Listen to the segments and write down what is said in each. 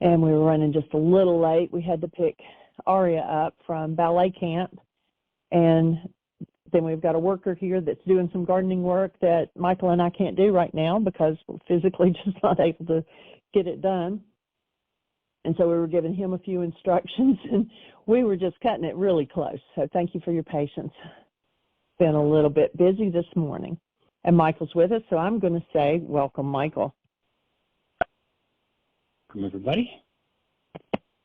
and we were running just a little late. We had to pick Aria up from ballet camp, and then we've got a worker here that's doing some gardening work that Michael and I can't do right now because we're physically just not able to get it done. And so we were giving him a few instructions, and we were just cutting it really close. So thank you for your patience. Been a little bit busy this morning. And Michael's with us, so I'm going to say welcome, Michael. Welcome, everybody.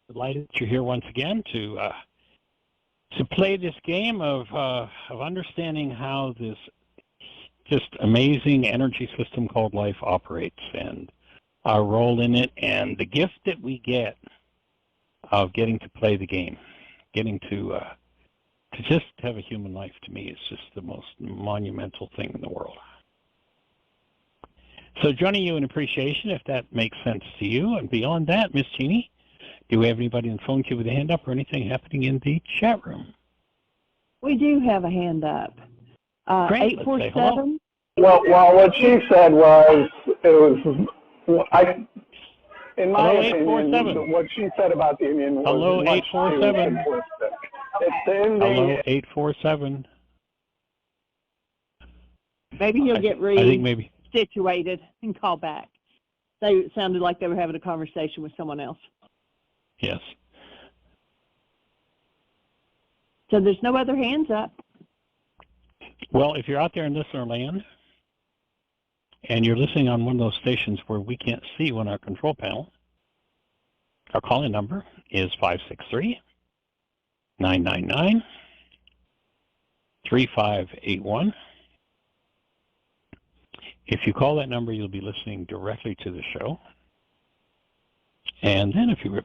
Delighted that you're here once again to play this game of understanding how this just amazing energy system called life operates and our role in it, and the gift that we get of getting to play the game, getting to just have a human life, to me, is just the most monumental thing in the world. So joining you in appreciation, if that makes sense to you. And beyond that, Miss Jeannie, do we have anybody in the phone queue with a hand up or anything happening in the chat room? We do have a hand up. Great. 847. Well, what she said was, in my opinion, what she said about the Indian was Hello, 847. It's the ending. Hello, 847. Maybe he'll get maybe situated and call back. It sounded like they were having a conversation with someone else. Yes. So there's no other hands up. Well, if you're out there in listener land and you're listening on one of those stations where we can't see you on our control panel, our calling number is 563-999-3581. If you call that number, you'll be listening directly to the show. And then if you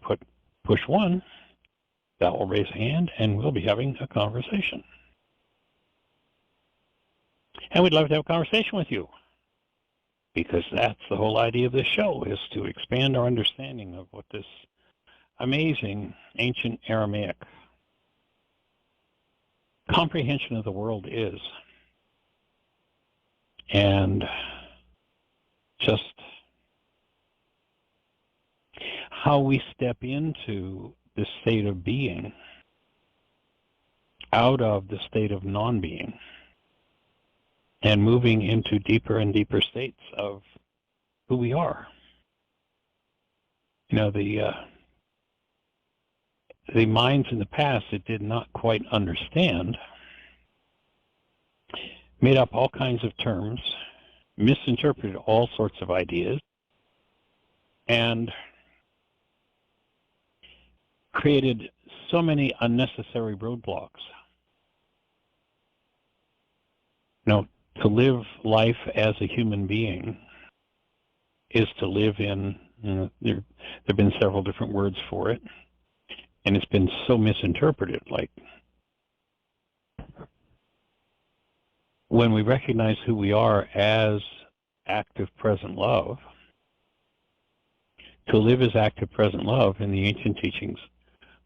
push 1, that will raise a hand, and we'll be having a conversation. And we'd love to have a conversation with you, because that's the whole idea of this show, is to expand our understanding of what this amazing ancient Aramaic comprehension of the world is. And just how we step into the state of being out of the state of non-being and moving into deeper and deeper states of who we are. You know, the minds in the past that did not quite understand made up all kinds of terms, misinterpreted all sorts of ideas, and created so many unnecessary roadblocks. You know, to live life as a human being is to live in, there have been several different words for it, and it's been so misinterpreted. Like, when we recognize who we are as active present love, to live as active present love in the ancient teachings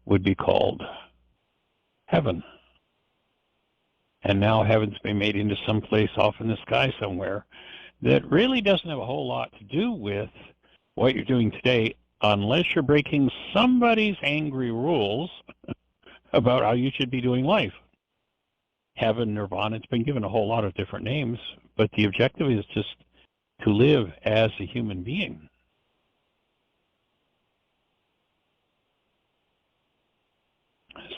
would be called heaven. And now heaven's been made into some place off in the sky somewhere that really doesn't have a whole lot to do with what you're doing today, unless you're breaking somebody's angry rules about how you should be doing life. Heaven, nirvana, it's been given a whole lot of different names, but the objective is just to live as a human being.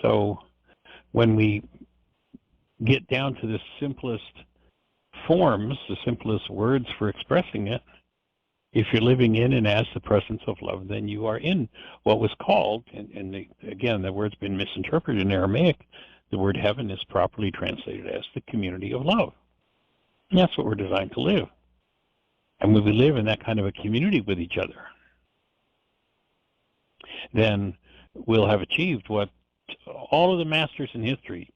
So when we get down to the simplest forms, the simplest words for expressing it, if you're living in and as the presence of love, then you are in what was called, and again, the word's been misinterpreted in Aramaic, the word heaven is properly translated as the community of love. And that's what we're designed to live. And when we live in that kind of a community with each other, then we'll have achieved what all of the masters in history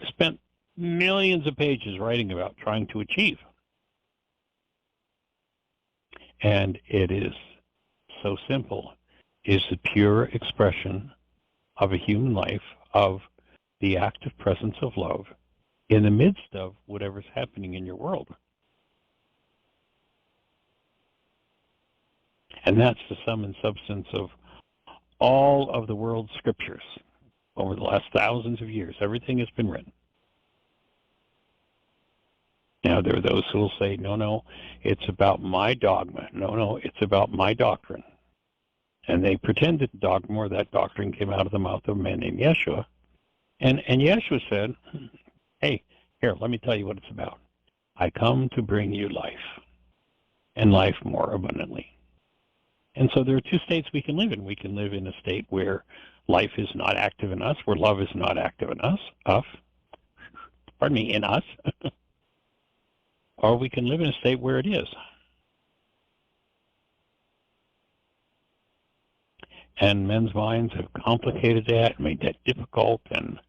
spent millions of pages writing about, trying to achieve. And it is so simple. It is the pure expression of a human life, of the active presence of love in the midst of whatever's happening in your world. And that's the sum and substance of all of the world's scriptures over the last thousands of years. Everything has been written. Now, there are those who will say, no, it's about my dogma. No, it's about my doctrine. And they pretend that dogma or that doctrine came out of the mouth of a man named Yeshua. And Yeshua said, hey, here, let me tell you what it's about. I come to bring you life, and life more abundantly. And so there are two states we can live in. We can live in a state where life is not active in us, where love is not active in us, in us. Or we can live in a state where it is. And men's minds have complicated that, made that difficult, and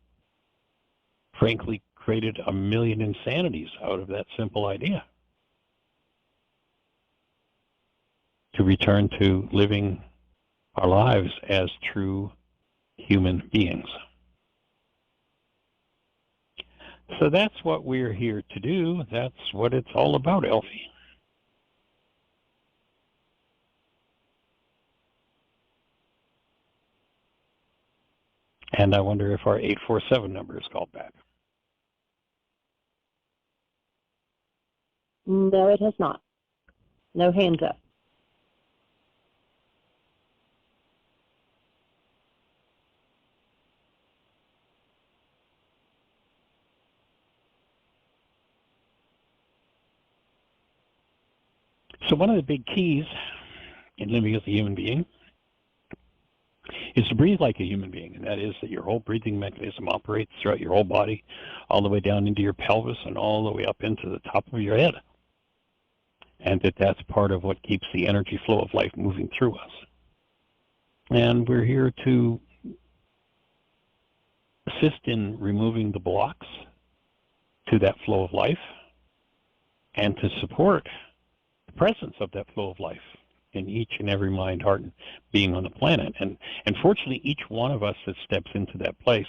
frankly created a million insanities out of that simple idea. To return to living our lives as true human beings. So that's what we're here to do. That's what it's all about, Elfie. And I wonder if our 847 number is called back. No, it has not. No hands up. So one of the big keys in living as a human being is to breathe like a human being, and that is that your whole breathing mechanism operates throughout your whole body, all the way down into your pelvis and all the way up into the top of your head. And that's part of what keeps the energy flow of life moving through us. And we're here to assist in removing the blocks to that flow of life and to support the presence of that flow of life in each and every mind, heart, and being on the planet. And fortunately, each one of us that steps into that place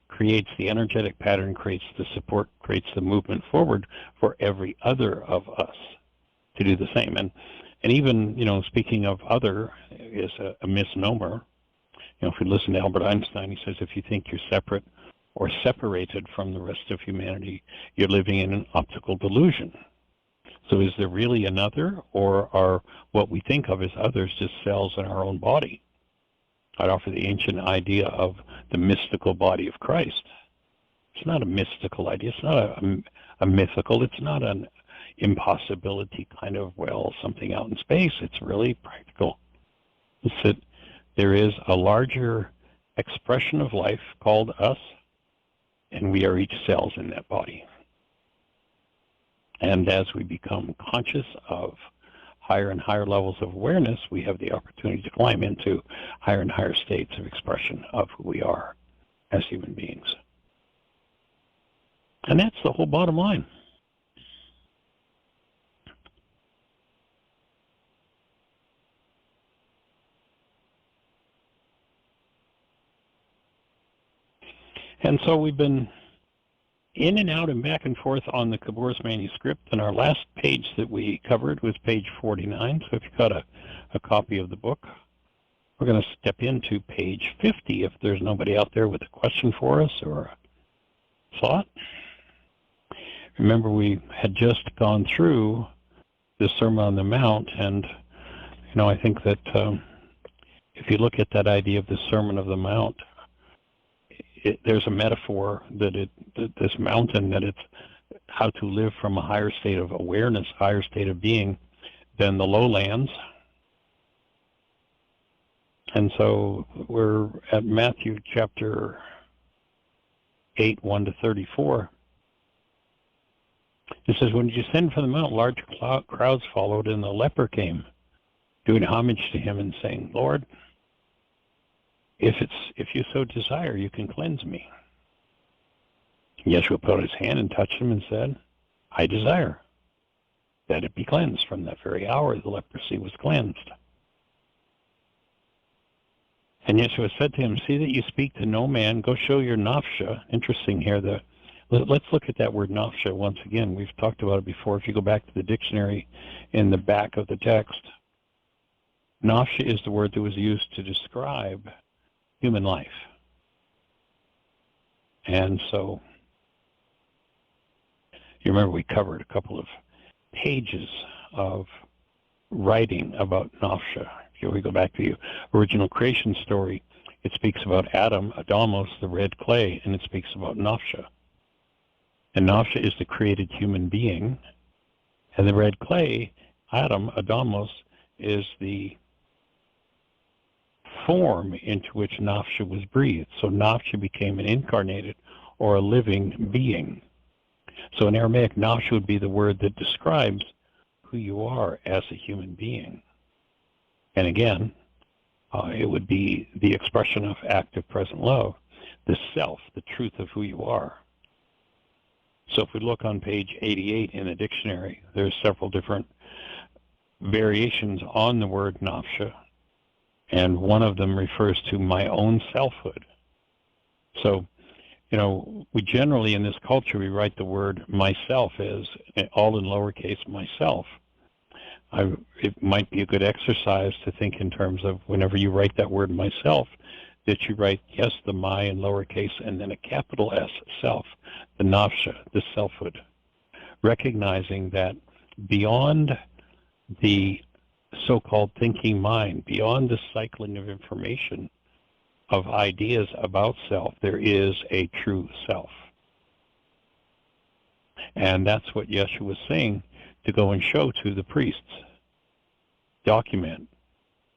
creates the energetic pattern, creates the support, creates the movement forward for every other of us to do the same. And even, speaking of other is a misnomer. If you listen to Albert Einstein, he says, if you think you're separate or separated from the rest of humanity, you're living in an optical delusion. So is there really another, or are what we think of as others just cells in our own body? I'd offer the ancient idea of the mystical body of Christ. It's not a mystical idea. It's not a mythical. It's not an impossibility kind of, something out in space. It's really practical. It's that there is a larger expression of life called us, and we are each cells in that body. And as we become conscious of higher and higher levels of awareness, we have the opportunity to climb into higher and higher states of expression of who we are as human beings. And that's the whole bottom line. And so we've been in and out and back and forth on the Kabor's manuscript, and our last page that we covered was page 49. So if you've got a copy of the book, we're going to step into page 50 if there's nobody out there with a question for us or a thought. Remember, we had just gone through the Sermon on the Mount, and I think that if you look at that idea of the Sermon of the Mount, there's a metaphor that this mountain, that it's how to live from a higher state of awareness, higher state of being than the lowlands. And so we're at Matthew chapter 8, 1-34. It says, when you descended from the mount, large crowds followed, and the leper came, doing homage to him and saying, Lord, if you so desire, you can cleanse me. Yeshua put out his hand and touched him and said, I desire that it be cleansed. From that very hour, the leprosy was cleansed. And Yeshua said to him, see that you speak to no man. Go show your nafsha. Interesting here. Let's look at that word nafsha once again. We've talked about it before. If you go back to the dictionary in the back of the text, Nafsha is the word that was used to describe human life. And so, you remember we covered a couple of pages of writing about Nafsha. If we go back to the original creation story, it speaks about Adam, Adamos, the red clay, and it speaks about Nafsha. And Nafsha is the created human being, and the red clay, Adam, Adamos, is the form into which Nafsha was breathed. So Nafsha became an incarnated or a living being. So in Aramaic, Nafsha would be the word that describes who you are as a human being. And again, it would be the expression of active present love, the self, the truth of who you are. So if we look on page 88 in the dictionary, there's several different variations on the word nafsha, and one of them refers to my own selfhood. So, you know, we generally in this culture, we write the word myself as all in lowercase myself. It might be a good exercise to think in terms of whenever you write that word myself, that you write, yes, the my in lowercase and then a capital S, self, the nafsha, the selfhood, recognizing that beyond the so-called thinking mind, beyond the cycling of information, of ideas about self, there is a true self. And that's what Yeshua was saying to go and show to the priests. Document.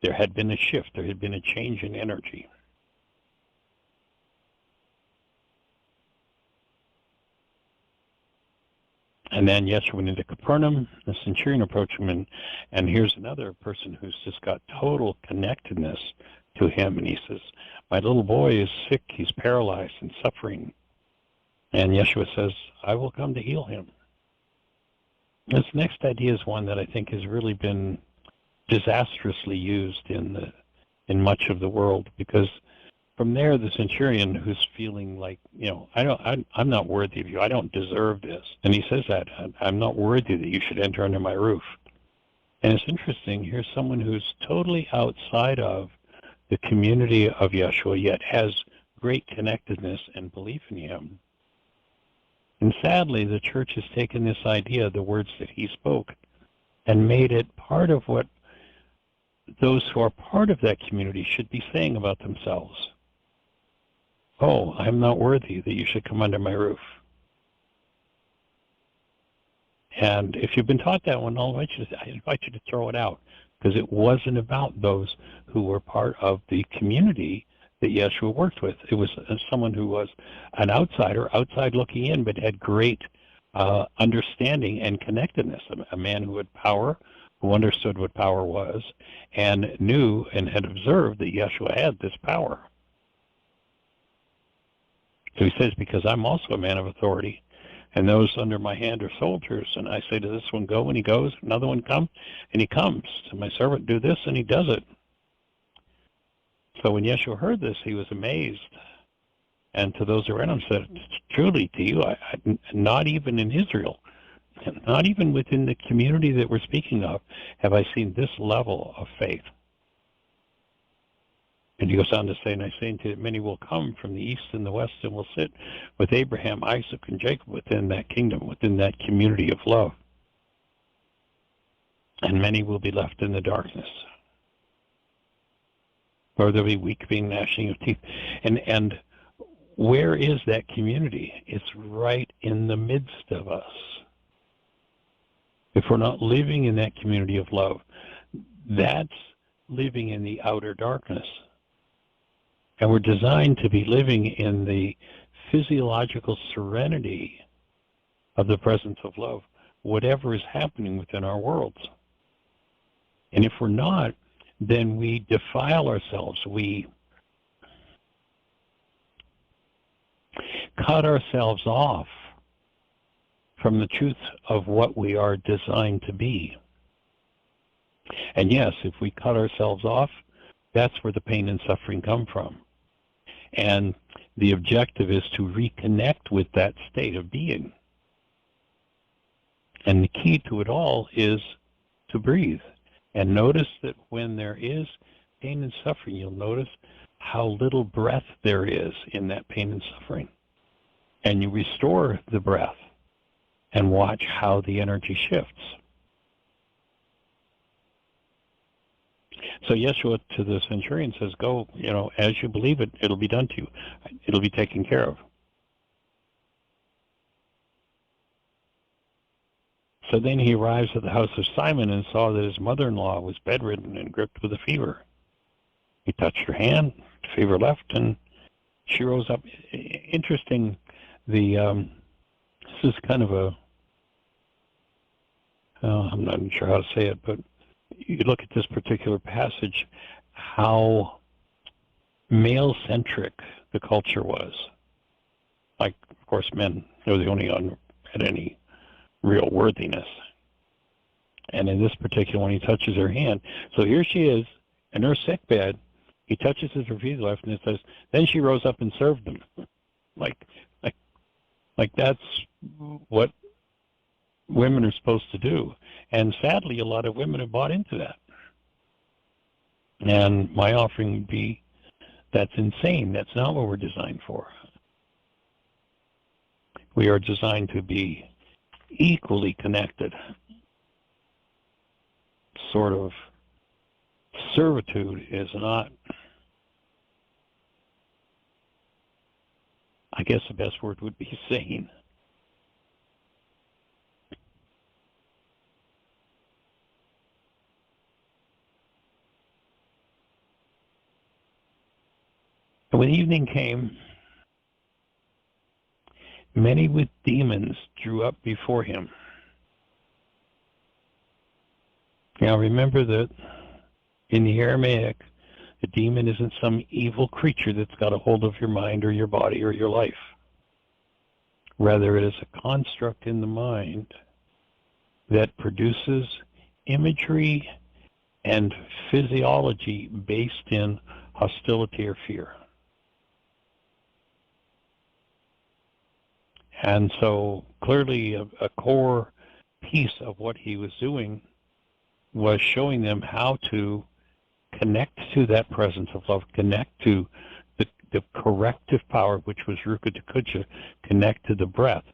There had been a shift. There had been a change in energy. And then Yeshua went into Capernaum. The centurion approached him, and here's another person who's just got total connectedness to him. And he says, my little boy is sick. He's paralyzed and suffering. And Yeshua says, I will come to heal him. This next idea is one that I think has really been disastrously used in much of the world, because from there the centurion, who's feeling like, you know, I'm not worthy of you, I don't deserve this, and he says that I'm not worthy that you should enter under my roof. And it's interesting, here's someone who's totally outside of the community of Yeshua, yet has great connectedness and belief in him. And sadly, the church has taken this idea, the words that he spoke, and made it part of what those who are part of that community should be saying about themselves. Oh, I'm not worthy that you should come under my roof. And if you've been taught that one, I invite you to throw it out, because it wasn't about those who were part of the community that Yeshua worked with. It was someone who was an outsider, outside looking in, but had great understanding and connectedness, a man who had power, who understood what power was, and knew and had observed that Yeshua had this power. So he says, because I'm also a man of authority, and those under my hand are soldiers, and I say to this one, go, and he goes, another one, come, and he comes. To my servant, do this, and he does it. So when Yeshua heard this, he was amazed. And to those around him said, truly to you, not even in Israel, not even within the community that we're speaking of, have I seen this level of faith. And he goes on to say, and I say unto you that many will come from the east and the west and will sit with Abraham, Isaac, and Jacob within that kingdom, within that community of love. And many will be left in the darkness. Or there'll be weeping, gnashing of teeth. And where is that community? It's right in the midst of us. If we're not living in that community of love, that's living in the outer darkness. And we're designed to be living in the physiological serenity of the presence of love, whatever is happening within our worlds. And if we're not, then we defile ourselves. We cut ourselves off from the truth of what we are designed to be. And yes, if we cut ourselves off, that's where the pain and suffering come from. And the objective is to reconnect with that state of being. And the key to it all is to breathe. And notice that when there is pain and suffering, you'll notice how little breath there is in that pain and suffering. And you restore the breath and watch how the energy shifts. So Yeshua to the centurion says, go, as you believe it, it'll be done to you. It'll be taken care of. So then he arrives at the house of Simon and saw that his mother-in-law was bedridden and gripped with a fever. He touched her hand, the fever left, and she rose up. Interesting, this is kind of a, I'm not sure how to say it, but you look at this particular passage, how male-centric the culture was. Like, of course, men were the only one had any real worthiness. And in this particular one, he touches her hand. So here she is in her sick bed. He touches her feet left, and it says, then she rose up and served them. Like that's what women are supposed to do. And sadly, a lot of women have bought into that. And my offering would be, that's insane. That's not what we're designed for. We are designed to be equally connected. Sort of servitude is not, I guess the best word would be sane. And when evening came, many with demons drew up before him. Now remember that in the Aramaic, a demon isn't some evil creature that's got a hold of your mind or your body or your life. Rather, it is a construct in the mind that produces imagery and physiology based in hostility or fear. And so clearly a core piece of what he was doing was showing them how to connect to that presence of love, connect to the corrective power, which was Rukha to Kucha, connect to the breath.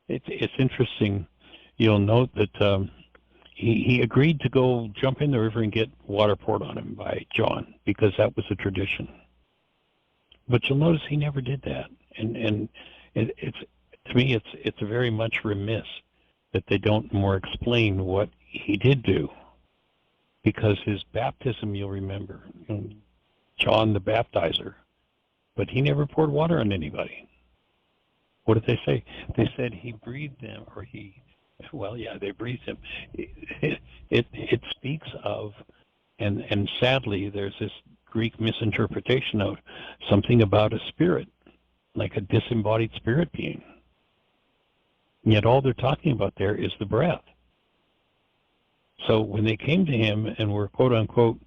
It's interesting. You'll note that he agreed to go jump in the river and get water poured on him by John, because that was a tradition. But you'll notice he never did that. And it's to me, it's very much remiss that they don't more explain what he did do. Because his baptism, you'll remember, John the Baptizer, but he never poured water on anybody. What did they say? They said he breathed them, or they breathed him. It speaks of, and sadly, there's this Greek misinterpretation of something about a spirit, like a disembodied spirit being. And yet all they're talking about there is the breath. So when they came to him and were, quote unquote,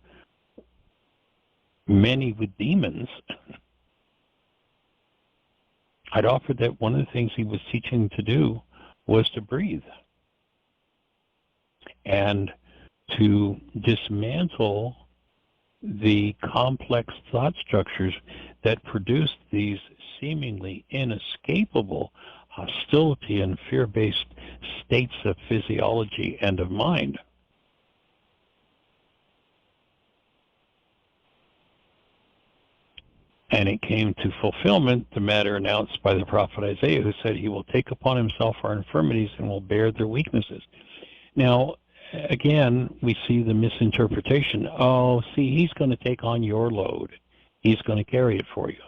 many with demons, I'd offered that one of the things he was teaching to do was to breathe and to dismantle the complex thought structures that produced these seemingly inescapable hostility and fear-based states of physiology and of mind. And it came to fulfillment, the matter announced by the prophet Isaiah, who said he will take upon himself our infirmities and will bear their weaknesses. Now, again, we see the misinterpretation. Oh, see, he's going to take on your load. He's going to carry it for you.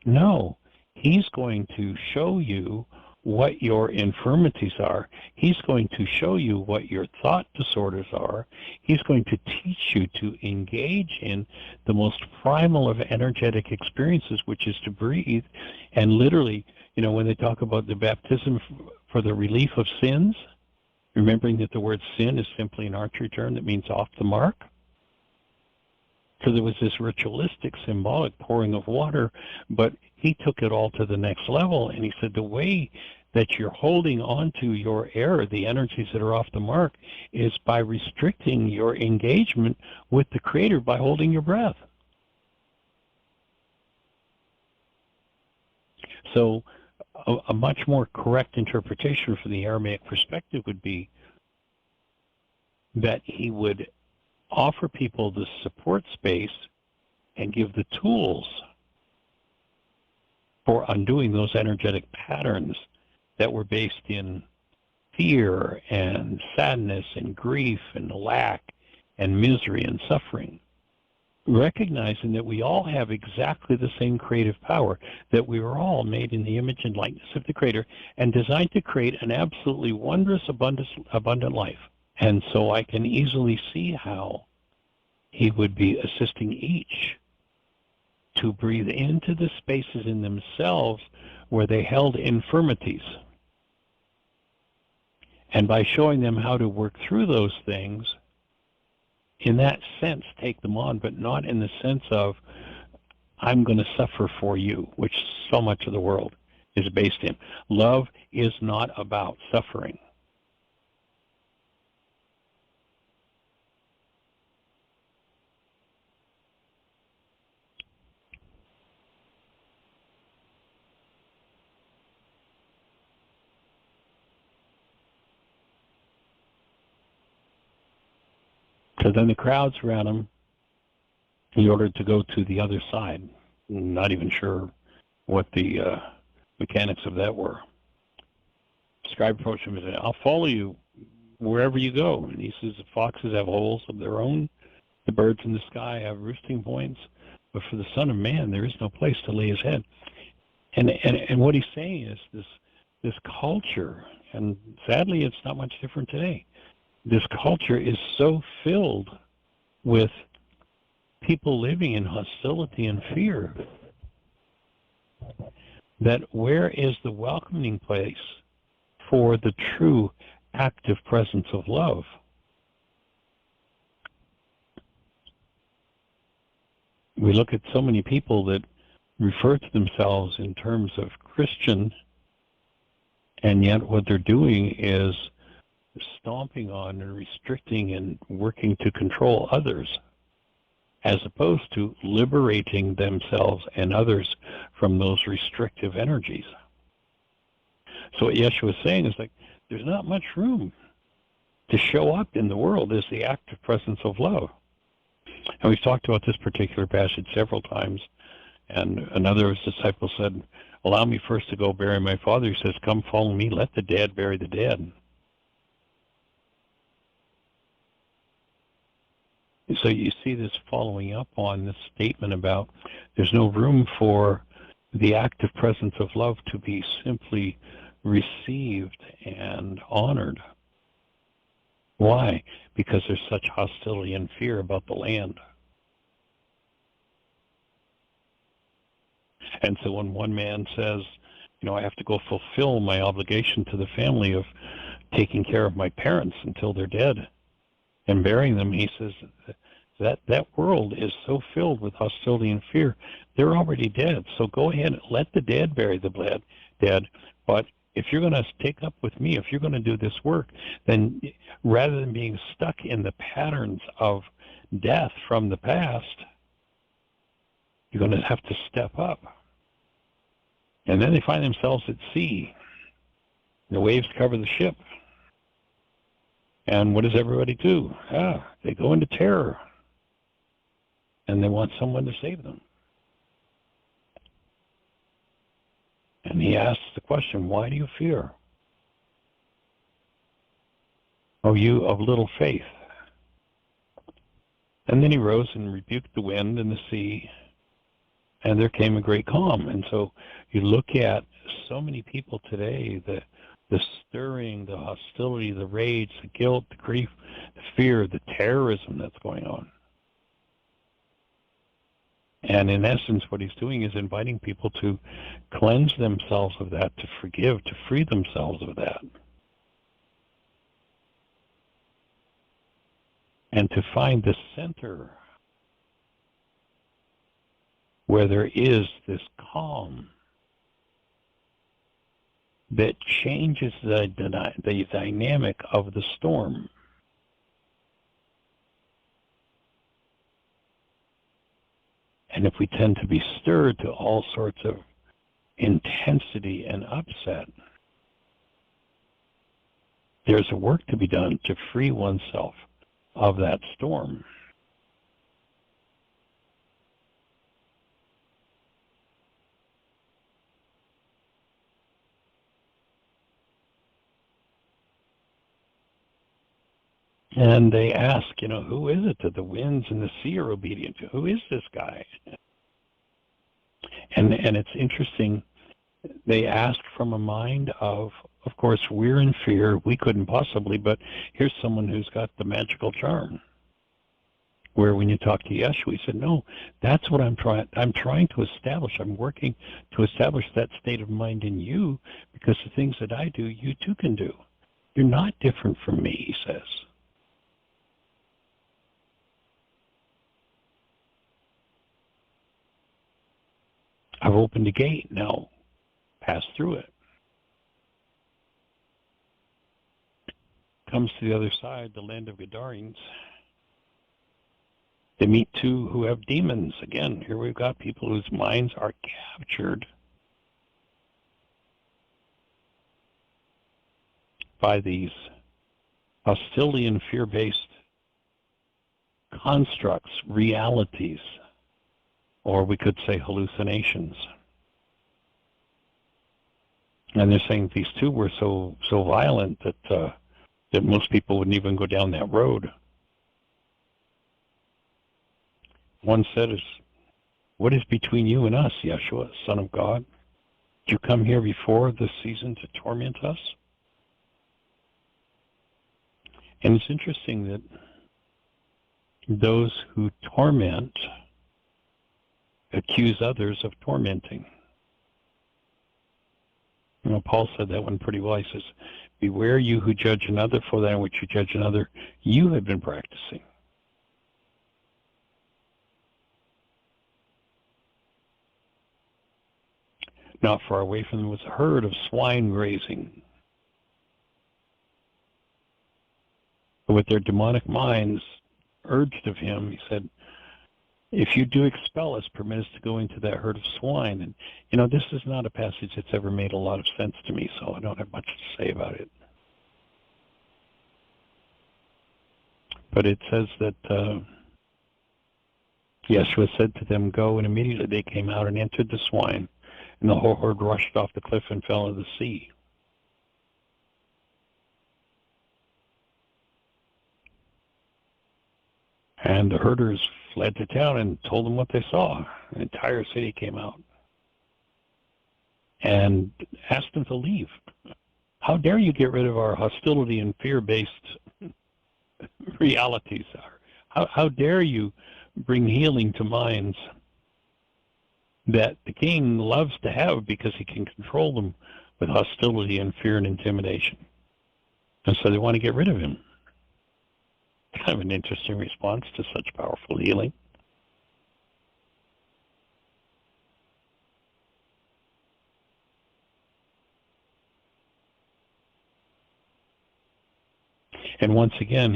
No, he's going to show you what your infirmities are. He's going to show you what your thought disorders are. He's going to teach you to engage in the most primal of energetic experiences, which is to breathe. And literally, when they talk about the baptism for the relief of sins, remembering that the word sin is simply an archery term that means off the mark. So there was this ritualistic, symbolic pouring of water, but he took it all to the next level, and he said the way that you're holding onto your error, the energies that are off the mark, is by restricting your engagement with the Creator by holding your breath. So a much more correct interpretation from the Aramaic perspective would be that he would offer people the support space and give the tools for undoing those energetic patterns that were based in fear and sadness and grief and lack and misery and suffering. Recognizing that we all have exactly the same creative power, that we were all made in the image and likeness of the Creator and designed to create an absolutely wondrous, abundant life. And so I can easily see how he would be assisting each to breathe into the spaces in themselves where they held infirmities. And by showing them how to work through those things, in that sense, take them on, but not in the sense of, I'm going to suffer for you, which so much of the world is based in. Love is not about suffering. So then the crowds around him, he ordered to go to the other side. Not even sure what the mechanics of that were. The scribe approached him and said, I'll follow you wherever you go. And he says, the foxes have holes of their own. The birds in the sky have roosting points. But for the Son of Man, there is no place to lay his head. And what he's saying is this culture, and sadly it's not much different today, this culture is so filled with people living in hostility and fear that where is the welcoming place for the true active presence of love? We look at so many people that refer to themselves in terms of Christian, and yet what they're doing is stomping on and restricting and working to control others, as opposed to liberating themselves and others from those restrictive energies. So what Yeshua is saying is like, there's not much room to show up in the world as the active presence of love. And we've talked about this particular passage several times, and another of his disciples said, allow me first to go bury my father. He says, come follow me, let the dead bury the dead. So you see this following up on this statement about there's no room for the active presence of love to be simply received and honored. Why? Because there's such hostility and fear about the land. And so when one man says, I have to go fulfill my obligation to the family of taking care of my parents until they're dead and burying them, he says that world is so filled with hostility and fear, they're already dead. So go ahead and let the dead bury the dead. But if you're going to take up with me, if you're going to do this work, then rather than being stuck in the patterns of death from the past, you're going to have to step up. And then they find themselves at sea. The waves cover the ship. And what does everybody do? They go into terror. And they want someone to save them. And he asks the question, why do you fear? O you of little faith. And then he rose and rebuked the wind and the sea, and there came a great calm. And so you look at so many people today, the stirring, the hostility, the rage, the guilt, the grief, the fear, the terrorism that's going on. And in essence, what he's doing is inviting people to cleanse themselves of that, to forgive, to free themselves of that. And to find the center where there is this calm that changes the dynamic of the storm. And if we tend to be stirred to all sorts of intensity and upset, there's a work to be done to free oneself of that storm. And they ask, who is it that the winds and the sea are obedient to? Who is this guy? And it's interesting, they ask from a mind of course, we're in fear. We couldn't possibly, but here's someone who's got the magical charm. Where when you talk to Yeshua, he said, no, that's what I'm trying to establish. I'm working to establish that state of mind in you, because the things that I do, you too can do. You're not different from me, he says. I've opened a gate, now pass through it. Comes to the other side, the land of Gadarenes. They meet two who have demons. Again, here we've got people whose minds are captured by these hostility and fear-based constructs, realities, or we could say hallucinations. And they're saying these two were so violent that most people wouldn't even go down that road. One said, what is between you and us, Yeshua, Son of God? Did you come here before the season to torment us? And it's interesting that those who torment accuse others of tormenting. Paul said that one pretty well. He says, beware you who judge another, for that in which you judge another, you have been practicing. Not far away from them was a herd of swine grazing. But with their demonic minds urged of him, he said, if you do expel us, permit us to go into that herd of swine. And, this is not a passage that's ever made a lot of sense to me, so I don't have much to say about it. But it says that Yeshua said to them, go, and immediately they came out and entered the swine, and the whole herd rushed off the cliff and fell into the sea. And the herders fled to town and told them what they saw. An entire city came out and asked them to leave. How dare you get rid of our hostility and fear-based realities? How dare you bring healing to minds that the king loves to have because he can control them with hostility and fear and intimidation? And so they want to get rid of him. Kind of an interesting response to such powerful healing. And once again,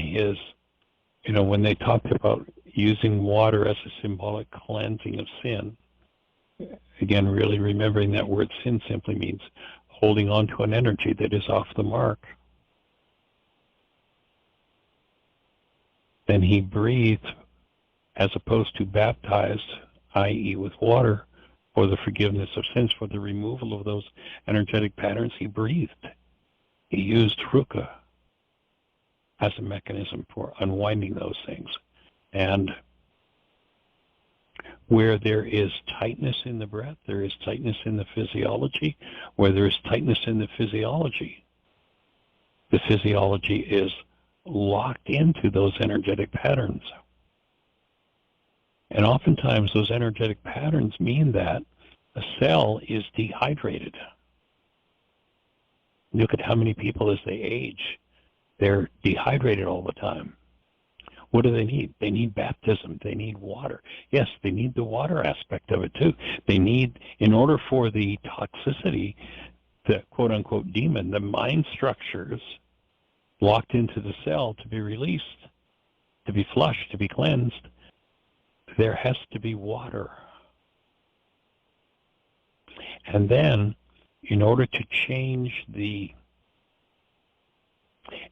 when they talked about using water as a symbolic cleansing of sin, again, really remembering that word sin simply means holding on to an energy that is off the mark. Then he breathed, as opposed to baptized, i.e. with water, for the forgiveness of sins, for the removal of those energetic patterns, he breathed. He used Rukha as a mechanism for unwinding those things. And where there is tightness in the breath, there is tightness in the physiology. Where there is tightness in the physiology is locked into those energetic patterns. And oftentimes those energetic patterns mean that a cell is dehydrated. Look at how many people as they age, they're dehydrated all the time. What do they need? They need baptism. They need water. Yes, they need the water aspect of it too. They need, in order for the toxicity the quote-unquote demon, the mind structures locked into the cell to be released, to be flushed, to be cleansed, there has to be water. And then, in order to change the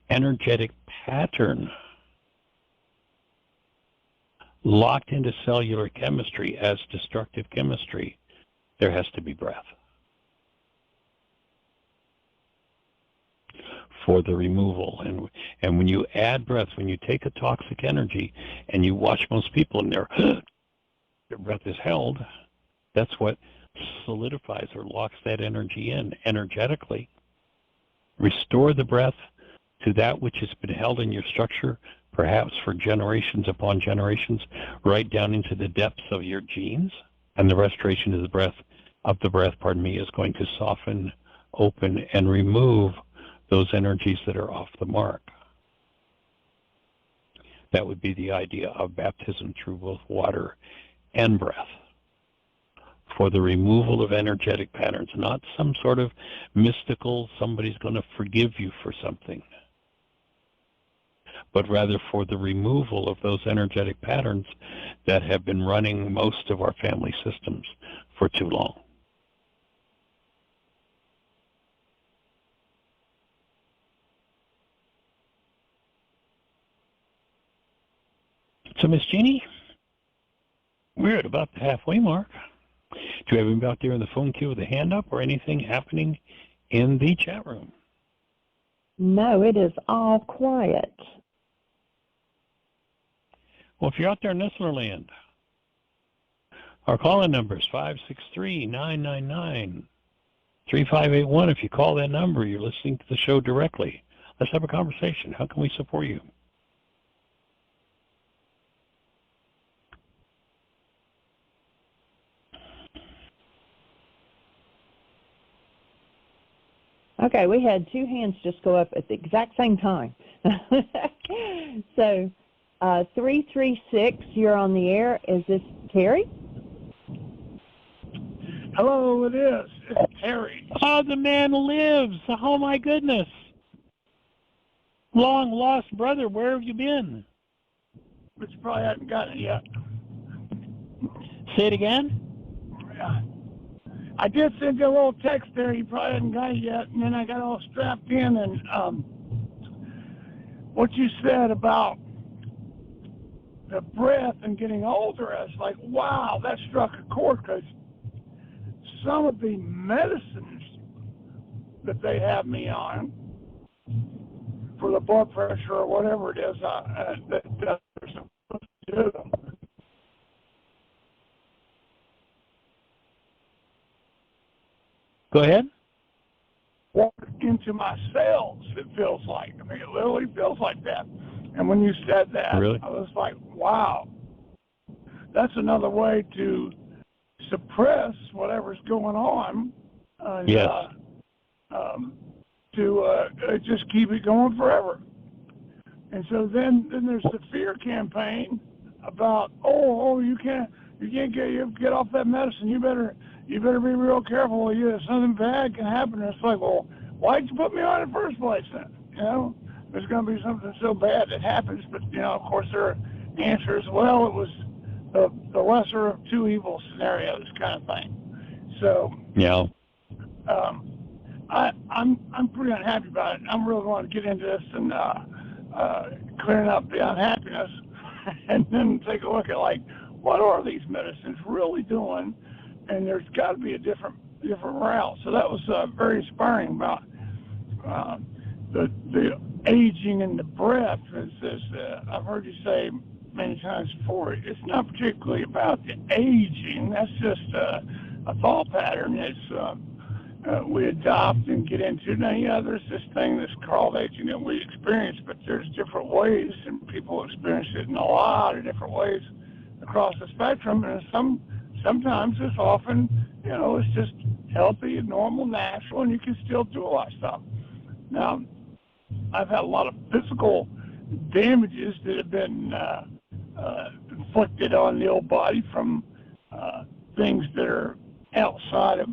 energetic pattern locked into cellular chemistry as destructive chemistry, there has to be breath. For the removal. And when you add breath, when you take a toxic energy and you watch most people and their breath is held, that's what solidifies or locks that energy in energetically. Restore the breath to that which has been held in your structure, perhaps for generations upon generations, right down into the depths of your genes. And the restoration of the breath, is going to soften, open, and remove those energies that are off the mark. That would be the idea of baptism through both water and breath, for the removal of energetic patterns, not some sort of mystical, somebody's going to forgive you for something, but rather for the removal of those energetic patterns that have been running most of our family systems for too long. So, Miss Jeannie, we're at about the halfway mark. Do you have anybody out there in the phone queue with a hand up or anything happening in the chat room? No, it is all quiet. Well, if you're out there in listener land, our call-in number is 563-999-3581. If you call that number, you're listening to the show directly. Let's have a conversation. How can we support you? Okay, we had two hands just go up at the exact same time. So, 336, you're on the air. Is this Terry? Hello, it is. It's Terry. Oh, the man lives. Oh, my goodness. Long lost brother, where have you been? But you probably haven't gotten it yet. Say it again? Yeah. I did send you a little text there. You probably hadn't got it yet. And then I got all strapped in. And what you said about the breath and getting older, I was like, wow, that struck a chord, because some of the medicines that they have me on for the blood pressure or whatever it is that they're supposed to do, Go ahead. walk into my cells, it feels like. I mean, it literally feels like that. And when you said that, Really? I was like, wow, that's another way to suppress whatever's going on. And, yes. To just keep it going forever. And so then there's the fear campaign about, you can't get off that medicine. You better be real careful. Something bad can happen. And it's like, well, why'd you put me on in the first place then? You know, there's going to be something so bad that happens. But of course, there are answers. Well, it was the lesser of two evil scenarios kind of thing. So yeah. I'm pretty unhappy about it. I'm really going to get into this and clearing up the unhappiness, and then take a look at, like, what are these medicines really doing? And there's got to be a different route. So that was very inspiring about the aging and the breath. I've heard you say many times before. It's not particularly about the aging. That's just a thought pattern. It's we adopt and get into. Now, there's this thing that's called aging that we experience, but there's different ways, and people experience it in a lot of different ways across the spectrum. And sometimes it's often, it's just healthy and normal, natural, and you can still do a lot of stuff. Now, I've had a lot of physical damages that have been inflicted on the old body from things that are outside of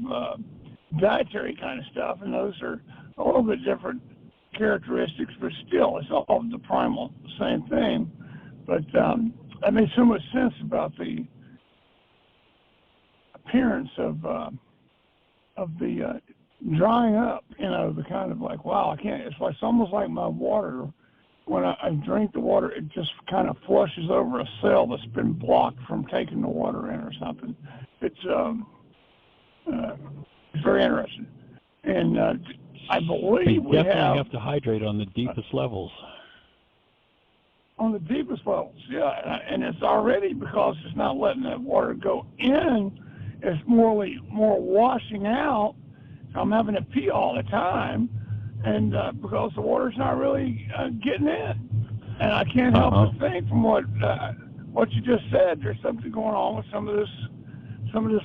dietary kind of stuff, and those are a little bit different characteristics, but still, it's all the primal same thing. But that makes so much sense about the appearance of the drying up. The kind of like, wow, I can't. It's almost like my water. When I drink the water, it just kind of flushes over a cell that's been blocked from taking the water in or something. It's very interesting. And I believe we definitely have to hydrate on the deepest levels. On the deepest levels, yeah. And it's already, because it's not letting that water go in, it's more washing out. So I'm having to pee all the time. And because the water's not really getting in, and I can't help but think from what you just said, there's something going on with some of this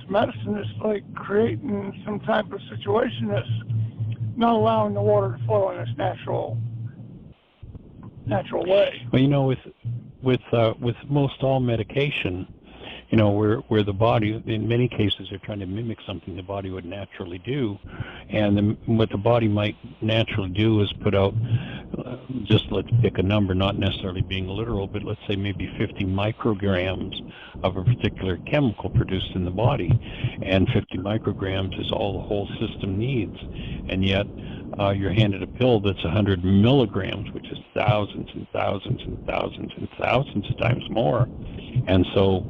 medicine that's like creating some type of situation that's not allowing the water to flow in its natural way. Well, with most all medication, where the body, in many cases, are trying to mimic something the body would naturally do, and what the body might naturally do is put out, just let's pick a number, not necessarily being literal, but let's say maybe 50 micrograms of a particular chemical produced in the body, and 50 micrograms is all the whole system needs, and yet you're handed a pill that's 100 milligrams, which is thousands and thousands and thousands and thousands of times more, and so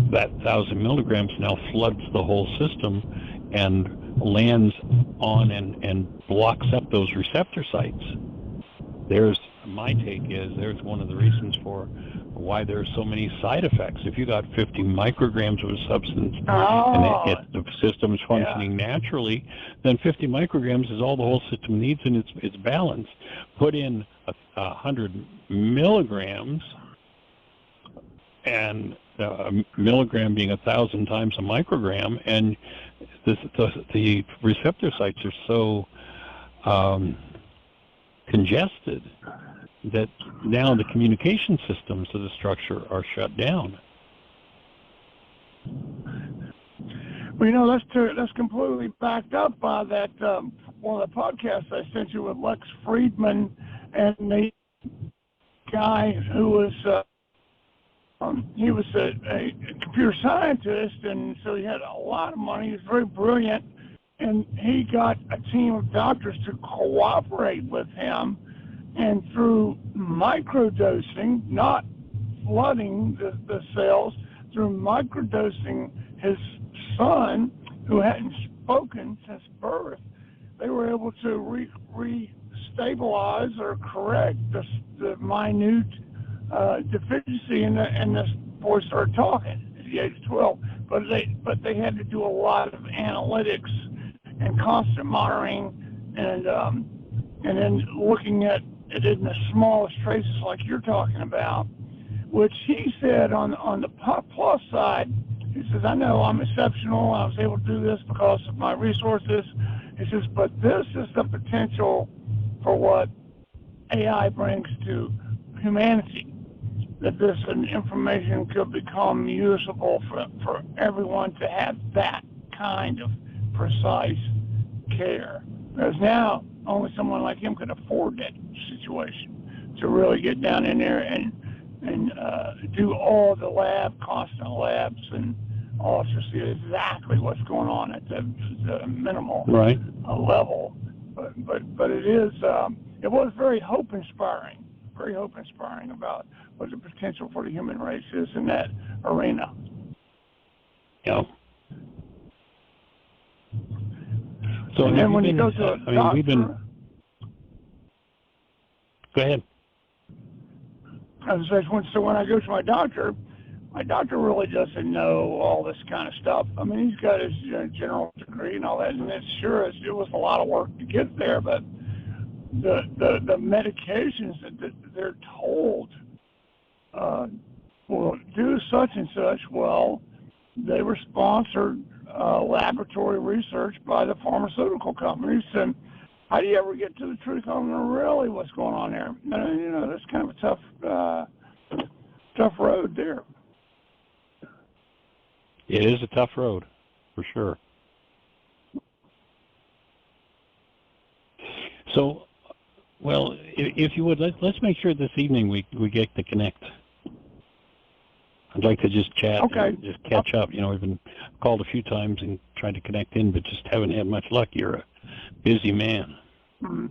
that 1,000 milligrams now floods the whole system and lands on and blocks up those receptor sites. My take is there's one of the reasons for why there are so many side effects. If you got 50 micrograms of a substance and the system is functioning naturally, then 50 micrograms is all the whole system needs, and it's balanced. Put in 100 milligrams, and a milligram being 1,000 times a microgram, and the receptor sites are so congested that now the communication systems of the structure are shut down. Well, that's completely backed up by that one of the podcasts I sent you with Lex Friedman and the guy who was he was a computer scientist, and so he had a lot of money. He was very brilliant, and he got a team of doctors to cooperate with him, and through microdosing, not flooding the cells, through microdosing his son, who hadn't spoken since birth, they were able to re-stabilize or correct the minute deficiency, and this boy started talking at the age of 12. But they had to do a lot of analytics and constant monitoring, and then looking at it in the smallest traces like you're talking about, which he said on the plus side, he says, I know I'm exceptional, I was able to do this because of my resources. He says, but this is the potential for what AI brings to humanity, that this information could become usable for everyone to have that kind of precise care. Because now only someone like him could afford that situation, to really get down in there and do all the constant labs and all, to see exactly what's going on at the minimal level. But it was very hope inspiring about what the potential for the human race is in that arena. Yeah. So and then when you go to a doctor, go ahead. I was saying, so when I go to my doctor really doesn't know all this kind of stuff. I mean, he's got his general degree and all that, and it was a lot of work to get there, but the medications that they're told will do such and such, well, they were sponsored laboratory research by the pharmaceutical companies, and how do you ever get to the truth on really what's going on there? That's kind of a tough road there. It is a tough road, for sure. So, well, if you would, let's make sure this evening we get to connect. I'd like to just chat, and just catch up. You know, we've been called a few times and tried to connect in, but just haven't had much luck. You're a busy man. Mm-hmm.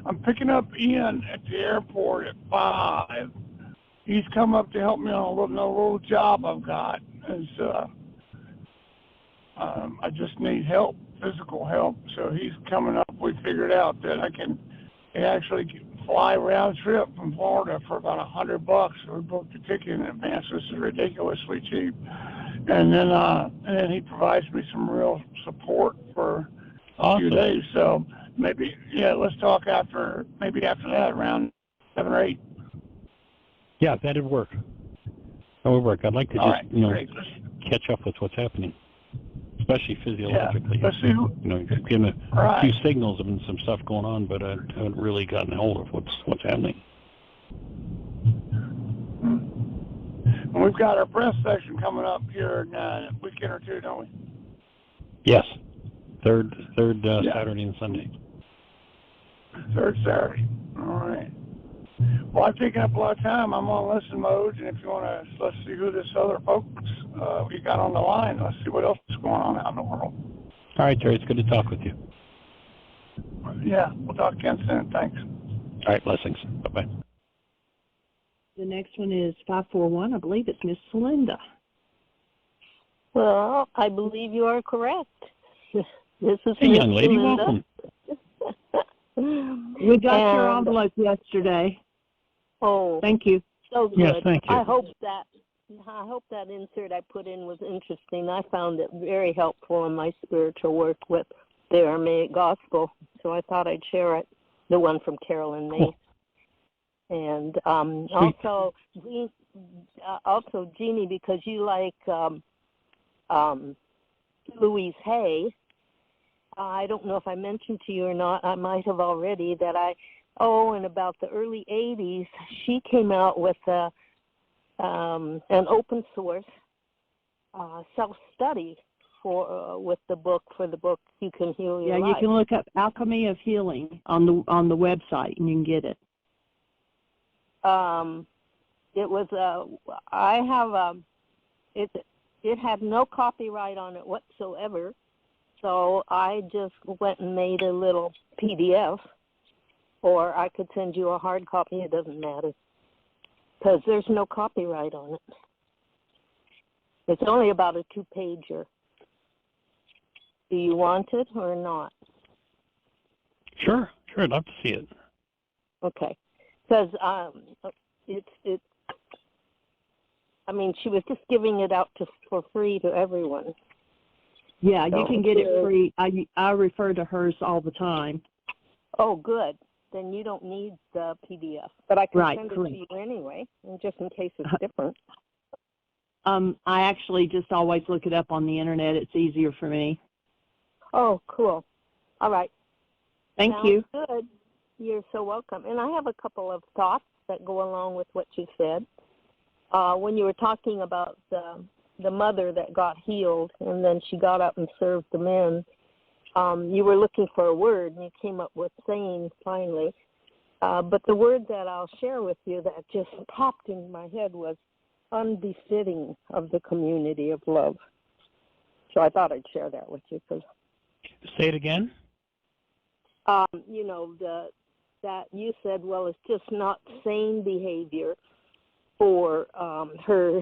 I'm picking up Ian at the airport at 5. He's come up to help me on a little job I've got. I just need help, physical help. So he's coming up. We figured out that I can actually fly round trip from Florida for about $100. We booked a ticket in advance. This is ridiculously cheap. And then he provides me some real support for a few days. So maybe, let's talk after that, around 7 or 8. Yeah, that'd work. That would work. I'd like to catch up with what's happening, especially physiologically. Yeah. Let's see you've given a few signals of some stuff going on, but I haven't really gotten a hold of what's happening. And we've got our press session coming up here in a weekend or two, don't we? Yes, third Saturday and Sunday. Third Saturday. All right. Well, I've taken up a lot of time. I'm on listen mode, and if you want to, let's see who this other folks we got on the line. Let's see what else is going on out in the world. All right, Terry. It's good to talk with you. Yeah, we'll talk again soon. Thanks. All right, blessings. Bye-bye. The next one is 541. I believe it's Miss Linda. Well, I believe you are correct. This is Hey, young lady, welcome. We got your envelope yesterday. Oh, thank you. So good. Yes, thank you. I hope that insert I put in was interesting. I found it very helpful in my spiritual work with the Aramaic Gospel, so I thought I'd share it. The one from Carolyn May. Cool. And also Jeannie, because you like Louise Hay. I don't know if I mentioned to you or not. I might have already that in about the early 80s, she came out with an open source self-study for the book You Can Heal Your Life. Yeah, you can look up Alchemy of Healing on the website, and you can get it. It was it had no copyright on it whatsoever. So I just went and made a little PDF, or I could send you a hard copy. It doesn't matter, because there's no copyright on it. It's only about a 2-pager. Do you want it or not? Sure. I'd love to see it. Okay, because she was just giving it out for free to everyone. Yeah, you can get it free. I refer to hers all the time. Oh, good. Then you don't need the PDF. But I can send it to you anyway, just in case it's different. I actually just always look it up on the internet. It's easier for me. Oh, cool. All right. Thank you. Good. You're so welcome. And I have a couple of thoughts that go along with what you said. When you were talking about the mother that got healed, and then she got up and served the men. You were looking for a word, and you came up with sane finally. But the word that I'll share with you that just popped in my head was unbefitting of the community of love. So I thought I'd share that with you. Say it again. That you said, well, it's just not sane behavior for her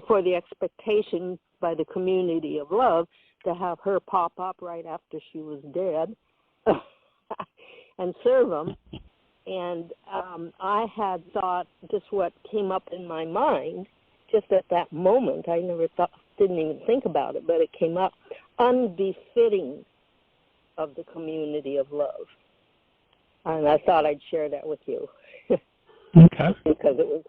for the expectation by the community of love to have her pop up right after she was dead and serve them. And I had thought, just what came up in my mind, just at that moment, I didn't even think about it, but it came up, unbefitting of the community of love. And I thought I'd share that with you. Okay. Because it was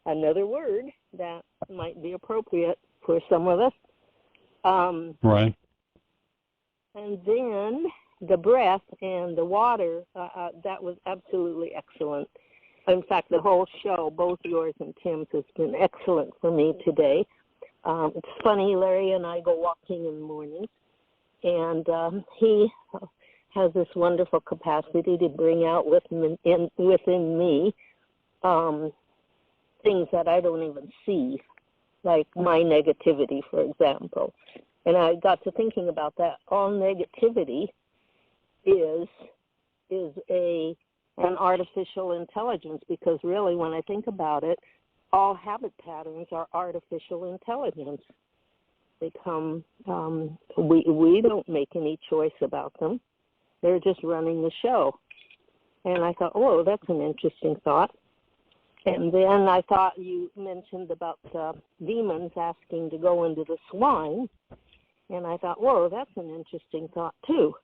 another word that might be appropriate for some of us. Right. And then the breath and the water, that was absolutely excellent. In fact, the whole show, both yours and Tim's, has been excellent for me today. It's funny, Larry and I go walking in the morning, and he has this wonderful capacity to bring out within me things that I don't even see, like my negativity, for example. And I got to thinking about that. All negativity is an artificial intelligence, because really, when I think about it, all habit patterns are artificial intelligence. They come, we don't make any choice about them. They're just running the show. And I thought, oh, that's an interesting thought. And then I thought you mentioned about demons asking to go into the swine. And I thought, whoa, that's an interesting thought too,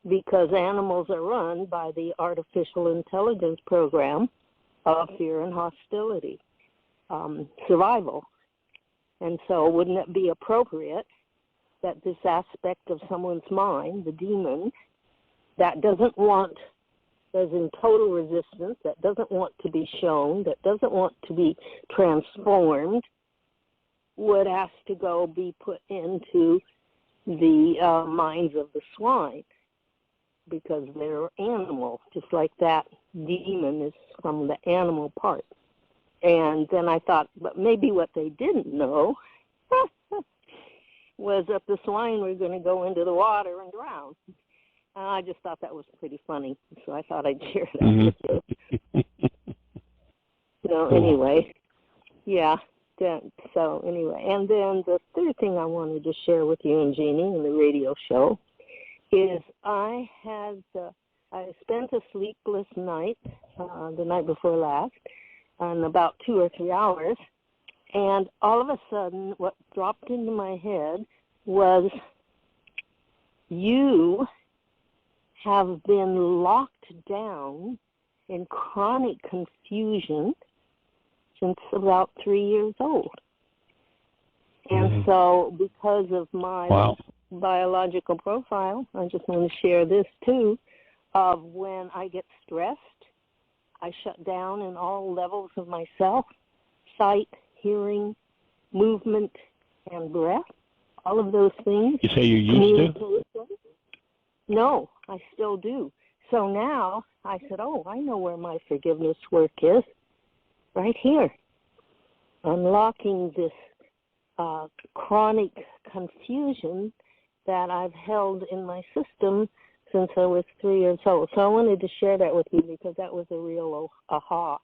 because animals are run by the artificial intelligence program of fear and hostility, survival. And so wouldn't it be appropriate that this aspect of someone's mind, the demon, that doesn't want, is in total resistance, that doesn't want to be shown, that doesn't want to be transformed, would ask to go be put into the minds of the swine, because they're animal, just like that demon is from the animal part. And then I thought, but maybe what they didn't know was that the swine were going to go into the water and drown. And I just thought that was pretty funny, so I thought I'd share that with you. So anyway, yeah. So anyway, and then the third thing I wanted to share with you and Jeannie in the radio show is I spent a sleepless night, the night before last, on about 2 or 3 hours, and all of a sudden what dropped into my head was, you have been locked down in chronic confusion since about 3 years old. And so because of my biological profile, I just want to share this too, of when I get stressed, I shut down in all levels of myself, sight, hearing, movement, and breath, all of those things. You say you used to? No, I still do. So now I said, oh, I know where my forgiveness work is, right here. Unlocking this chronic confusion that I've held in my system since I was 3 years old. So I wanted to share that with you because that was a real aha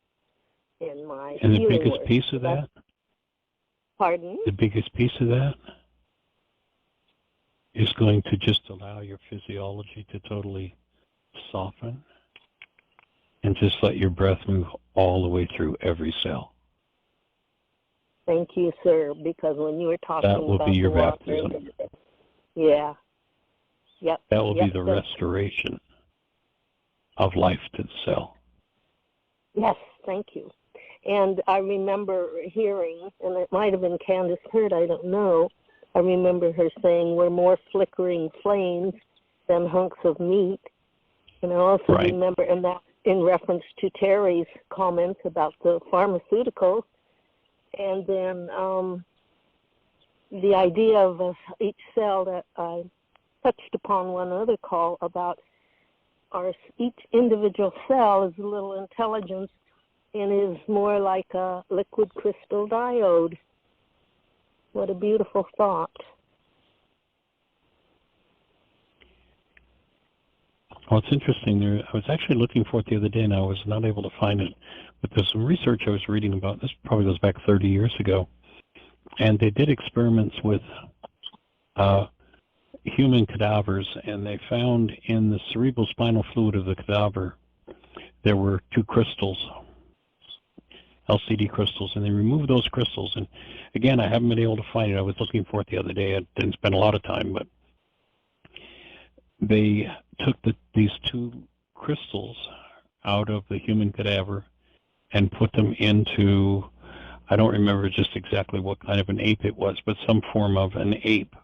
in my And the healing biggest work. piece of that? Pardon? The biggest piece of that is going to just allow your physiology to totally soften and just let your breath move all the way through every cell. Thank you, sir, because when you were talking about that will be your baptism. Yeah. Yep. That will be the restoration of life to the cell. Yes, thank you. And I remember hearing, and it might have been Candace Hurd, I don't know, I remember her saying, we're more flickering flames than hunks of meat. And I also remember, and that in reference to Terry's comments about the pharmaceuticals, and then the idea of each cell that I touched upon one other call about each individual cell is a little intelligence and is more like a liquid crystal diode. What a beautiful thought. Well, it's interesting. I was actually looking for it the other day, and I was not able to find it. But there's some research I was reading about. This probably goes back 30 years ago. And they did experiments with human cadavers, and they found in the cerebral spinal fluid of the cadaver there were 2 crystals, LCD crystals, and they removed those crystals. And again, I haven't been able to find it. I was looking for it the other day. I didn't spend a lot of time, but they took these 2 crystals out of the human cadaver and put them into, I don't remember just exactly what kind of an ape it was, but some form of an ape.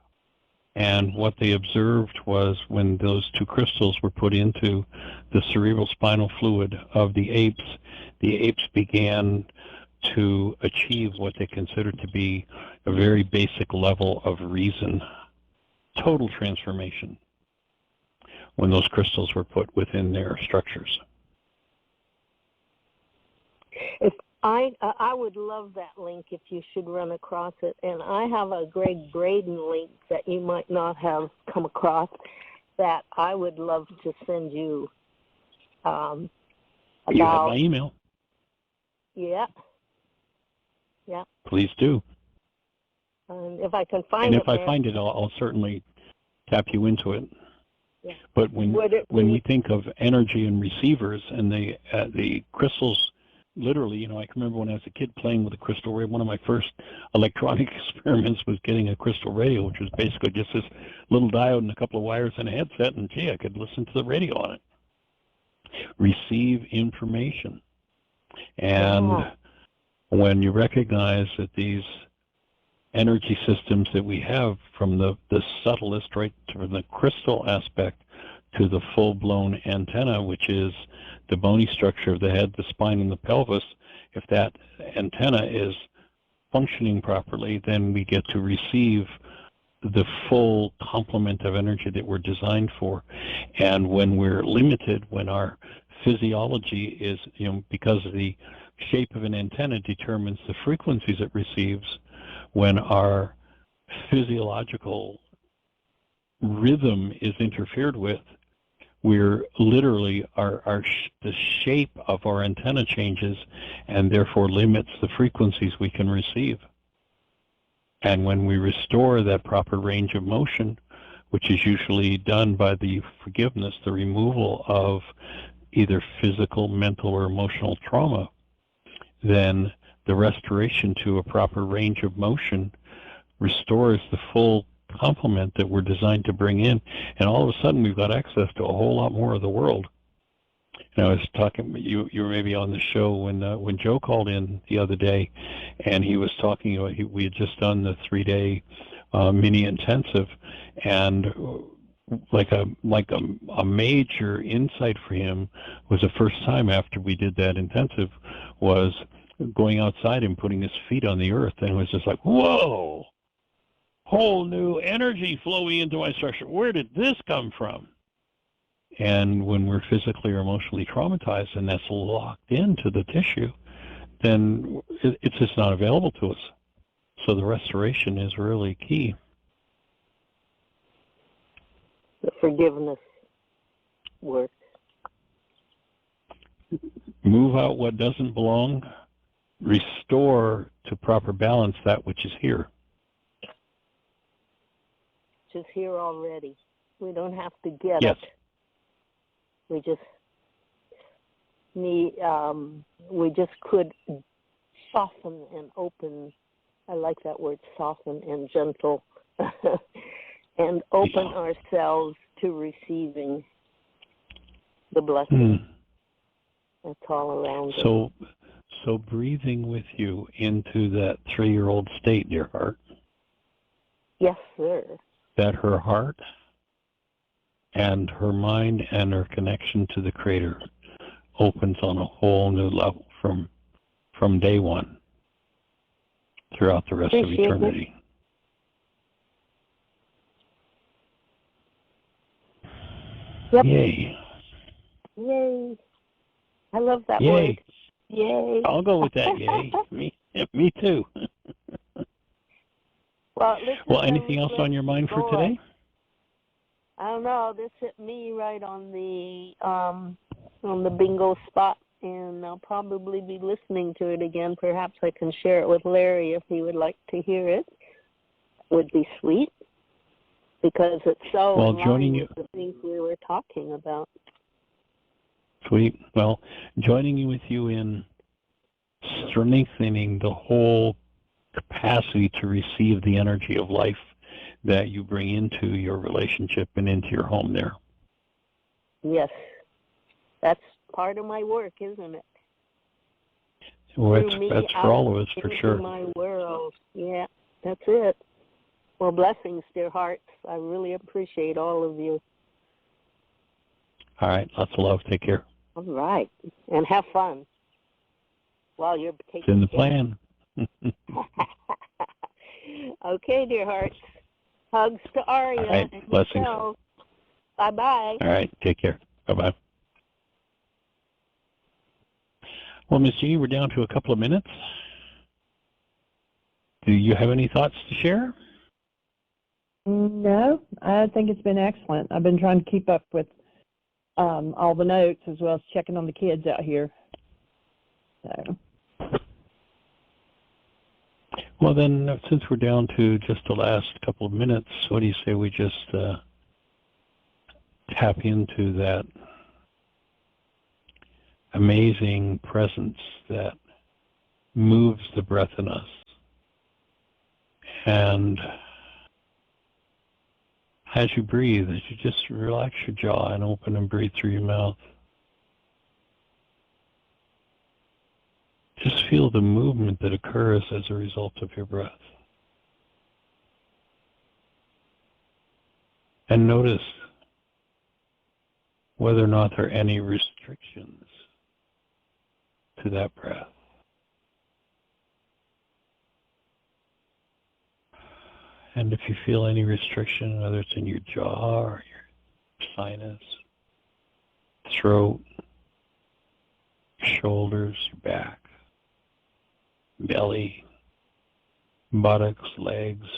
And what they observed was when those 2 crystals were put into the cerebral spinal fluid of the apes began to achieve what they considered to be a very basic level of reason, total transformation. when those crystals were put within their structures. If I would love that link if you should run across it. And I have a Greg Braden link that you might not have come across that I would love to send you. About, you have my email. Yeah. Yeah. Please do. And if I can find it. And if I find it, I'll certainly tap you into it. Yeah. But when we think of energy and receivers and the crystals, literally, I can remember when I was a kid playing with a crystal radio. One of my first electronic experiments was getting a crystal radio, which was basically just this little diode and a couple of wires and a headset, and gee, I could listen to the radio on it. Receive information. And when you recognize that these energy systems that we have, from the subtlest right to the crystal aspect to the full-blown antenna, which is the bony structure of the head, the spine, and the pelvis, if that antenna is functioning properly, then we get to receive the full complement of energy that we're designed for. And when we're limited, when our physiology is, because the shape of an antenna determines the frequencies it receives, when our physiological rhythm is interfered with, we're literally, the shape of our antenna changes and therefore limits the frequencies we can receive. And when we restore that proper range of motion, which is usually done by the forgiveness, the removal of either physical, mental, or emotional trauma, then the restoration to a proper range of motion restores the full complement that we're designed to bring in, and all of a sudden we've got access to a whole lot more of the world. And I was talking, you were maybe on the show when Joe called in the other day, and he was talking about we had just done the 3-day mini intensive, and like a major insight for him was the first time after we did that intensive was going outside and putting his feet on the earth, and it was just like, whoa, whole new energy flowing into my structure. Where did this come from? And when we're physically or emotionally traumatized and that's locked into the tissue, then it's just not available to us. So the restoration is really key. The forgiveness work. Move out what doesn't belong, restore to proper balance that which is here. Which is here already. We don't have to get yes. it. We just need, we just could soften and open. I like that word, soften and gentle, and open ourselves to receiving the blessing. That's all around us. So breathing with you into that 3-year-old state, dear heart. Yes, sir. That her heart and her mind and her connection to the Creator opens on a whole new level from day one throughout the rest of eternity. Yep. Yay. Yay. I love that Yay. word. Yay. I'll go with that, yay. Me too. Well, anything else on your mind for today? I don't know. This hit me right on the bingo spot, and I'll probably be listening to it again. Perhaps I can share it with Larry if he would like to hear it. Would be sweet, because it's so in line with the things we were talking about. Sweet. Well, joining with you in strengthening the whole capacity to receive the energy of life that you bring into your relationship and into your home there. Yes. That's part of my work, isn't it? Well, that's for all of us, for sure. My world. Yeah, that's it. Well, blessings, dear hearts. I really appreciate all of you. All right. Lots of love. Take care. All right. And have fun while you're taking It's in the plan. Okay, dear hearts. Hugs to Aria. All right. Blessings. Bye-bye. All right, take care. Bye-bye. Well, Miss G, we're down to a couple of minutes. Do you have any thoughts to share? No, I think it's been excellent. I've been trying to keep up with all the notes as well as checking on the kids out here. So. Well, then, since we're down to just the last couple of minutes, what do you say we just tap into that amazing presence that moves the breath in us? And as you breathe, as you just relax your jaw and open and breathe through your mouth, just feel the movement that occurs as a result of your breath. And notice whether or not there are any restrictions to that breath. And if you feel any restriction, whether it's in your jaw or your sinus, throat, shoulders, your back, belly, buttocks, legs,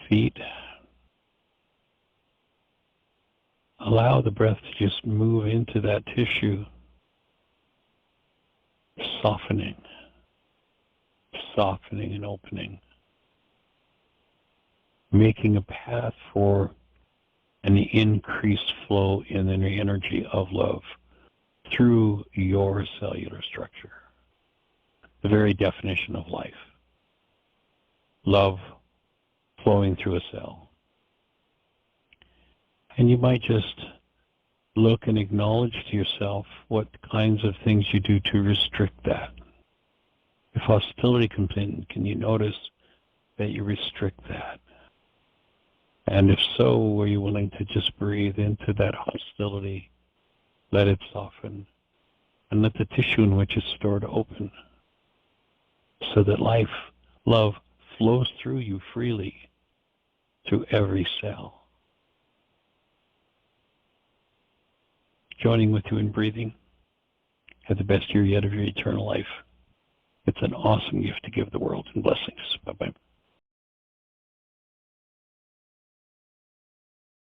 feet, allow the breath to just move into that tissue, softening and opening, making a path for an increased flow in the energy of love through your cellular structure. The very definition of life. Love flowing through a cell. And you might just look and acknowledge to yourself what kinds of things you do to restrict that. If hostility comes in, can you notice that you restrict that? And if so, are you willing to just breathe into that hostility, let it soften, and let the tissue in which it's stored open, so that life, love, flows through you freely, through every cell. Joining with you in breathing, have the best year yet of your eternal life. It's an awesome gift to give the world, and blessings. Bye-bye.